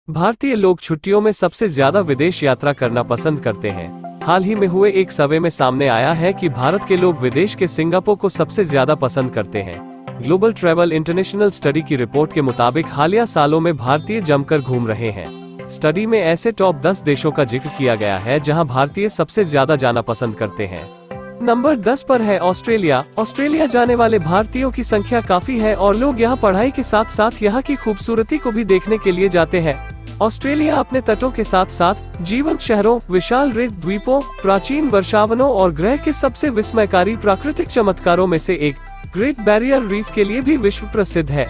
भारतीय लोग छुट्टियों में सबसे ज्यादा विदेश यात्रा करना पसंद करते हैं। हाल ही में हुए एक सर्वे में सामने आया है कि भारत के लोग विदेश के सिंगापुर को सबसे ज्यादा पसंद करते हैं। ग्लोबल ट्रैवल इंटरनेशनल स्टडी की रिपोर्ट के मुताबिक हालिया सालों में भारतीय जमकर घूम रहे हैं। स्टडी में ऐसे टॉप 10 देशों का जिक्र किया गया है जहां भारतीय सबसे ज्यादा जाना पसंद करते हैं। नंबर 10 पर है ऑस्ट्रेलिया। ऑस्ट्रेलिया जाने वाले भारतीयों की संख्या काफी है और लोग यहां पढ़ाई के साथ साथ यहां की खूबसूरती को भी देखने के लिए जाते हैं। ऑस्ट्रेलिया अपने तटों के साथ साथ जीवंत शहरों, विशाल रेत द्वीपों, प्राचीन वर्षावनों और ग्रह के सबसे विस्मयकारी प्राकृतिक चमत्कारों में से एक ग्रेट बैरियर रीफ के लिए भी विश्व प्रसिद्ध है।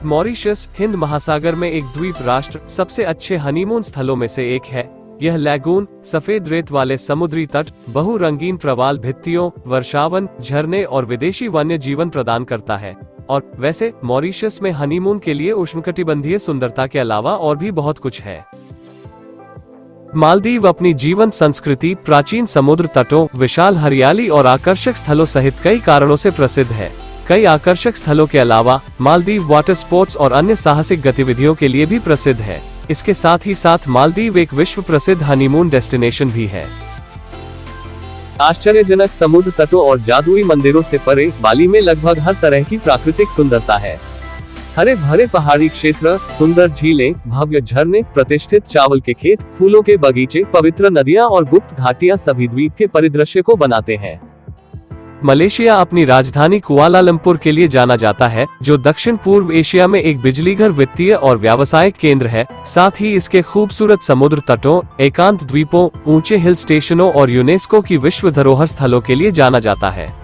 मॉरिशस हिंद महासागर में एक द्वीप राष्ट्र सबसे अच्छे हनीमून स्थलों में से एक है। यह लैगून सफेद रेत वाले समुद्री तट, बहु रंगीन प्रवाल भित्तियों, वर्षावन, झरने और विदेशी वन्य जीवन प्रदान करता है। और वैसे मॉरिशस में हनीमून के लिए उष्णकटिबंधीय सुंदरता के अलावा और भी बहुत कुछ है। मालदीव अपनी जीवंत संस्कृति, प्राचीन समुद्र तटों, विशाल हरियाली और आकर्षक स्थलों सहित कई कारणों से प्रसिद्ध है। कई आकर्षक स्थलों के अलावा मालदीव वाटर स्पोर्ट्स और अन्य साहसिक गतिविधियों के लिए भी प्रसिद्ध है। इसके साथ ही साथ मालदीव एक विश्व प्रसिद्ध हनीमून डेस्टिनेशन भी है। आश्चर्यजनक समुद्र तटों और जादुई मंदिरों से परे बाली में लगभग हर तरह की प्राकृतिक सुंदरता है। हरे भरे पहाड़ी क्षेत्र, सुंदर झीलें, भव्य झरने, प्रतिष्ठित चावल के खेत, फूलों के बगीचे, पवित्र नदियां और गुप्त घाटियां सभी द्वीप के परिदृश्य को बनाते हैं। मलेशिया अपनी राजधानी कुआलालंपुर के लिए जाना जाता है, जो दक्षिण पूर्व एशिया में एक बिजलीघर, वित्तीय और व्यावसायिक केंद्र है। साथ ही इसके खूबसूरत समुद्र तटों, एकांत द्वीपों, ऊंचे हिल स्टेशनों और यूनेस्को की विश्व धरोहर स्थलों के लिए जाना जाता है।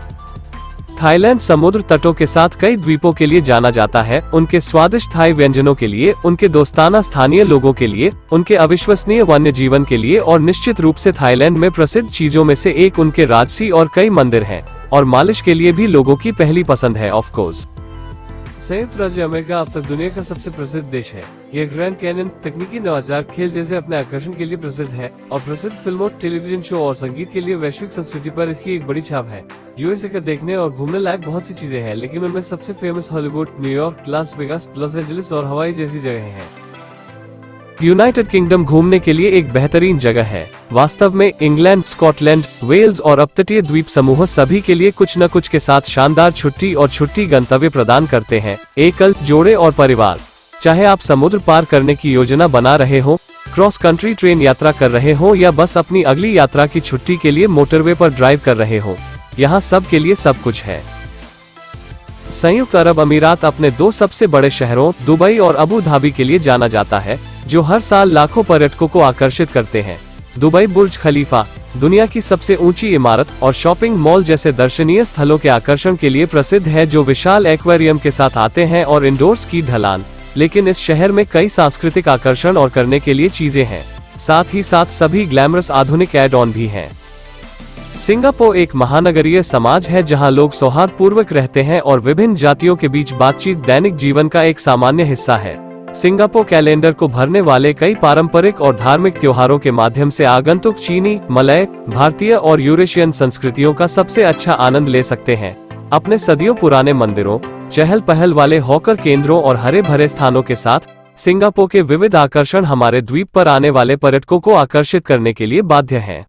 थाईलैंड समुद्र तटों के साथ कई द्वीपों के लिए जाना जाता है, उनके स्वादिष्ट थाई व्यंजनों के लिए, उनके दोस्ताना स्थानीय लोगों के लिए, उनके अविश्वसनीय वन्य जीवन के लिए और निश्चित रूप से थाईलैंड में प्रसिद्ध चीजों में से एक उनके राजसी और कई मंदिर हैं। और मालिश के लिए भी लोगों की पहली पसंद है ऑफ कोर्स। संयुक्त राज्य अमेरिका अब तक दुनिया का सबसे प्रसिद्ध देश है। यह ग्रैंड कैनियन, तकनीकी नवाचार, खेल जैसे अपने आकर्षण के लिए प्रसिद्ध है और प्रसिद्ध फिल्मों, टेलीविजन शो और संगीत के लिए वैश्विक संस्कृति पर इसकी एक बड़ी छाप है। यूएसए का देखने और घूमने लायक बहुत सी चीजें हैं, लेकिन उनमें सबसे famous Hollywood, New York, Las Vegas, Los Angeles और हवाई जैसी जगह हैं। यूनाइटेड किंगडम घूमने के लिए एक बेहतरीन जगह है। वास्तव में इंग्लैंड, स्कॉटलैंड, वेल्स और अपतटीय द्वीप समूह सभी के लिए कुछ न कुछ के साथ शानदार छुट्टी और छुट्टी गंतव्य प्रदान करते हैं। एकल, जोड़े और परिवार, चाहे आप समुद्र पार करने की योजना बना रहे हो, क्रॉस कंट्री ट्रेन यात्रा कर रहे हो या बस अपनी अगली यात्रा की छुट्टी के लिए मोटरवे पर ड्राइव कर रहे हो, यहाँ सब के लिए सब कुछ है। संयुक्त अरब अमीरात अपने दो सबसे बड़े शहरों दुबई और अबू धाबी के लिए जाना जाता है, जो हर साल लाखों पर्यटकों को आकर्षित करते हैं। दुबई बुर्ज खलीफा, दुनिया की सबसे ऊंची इमारत और शॉपिंग मॉल जैसे दर्शनीय स्थलों के आकर्षण के लिए प्रसिद्ध है, जो विशाल एक्वेरियम के साथ आते हैं और इंडोर स्की ढलान। लेकिन इस शहर में कई सांस्कृतिक आकर्षण और करने के लिए चीजें हैं। साथ ही साथ सभी ग्लैमरस आधुनिक एड ऑन भी हैं। सिंगापुर एक महानगरीय समाज है जहां लोग सौहार्दपूर्वक रहते हैं और विभिन्न जातियों के बीच बातचीत दैनिक जीवन का एक सामान्य हिस्सा है। सिंगापुर कैलेंडर को भरने वाले कई पारंपरिक और धार्मिक त्योहारों के माध्यम से आगंतुक चीनी, मलय, भारतीय और यूरेशियन संस्कृतियों का सबसे अच्छा आनंद ले सकते हैं। अपने सदियों पुराने मंदिरों, चहल पहल वाले हॉकर केंद्रों और हरे भरे स्थानों के साथ सिंगापुर के विविध आकर्षण हमारे द्वीप पर आने वाले पर्यटकों को आकर्षित करने के लिए बाध्य हैं।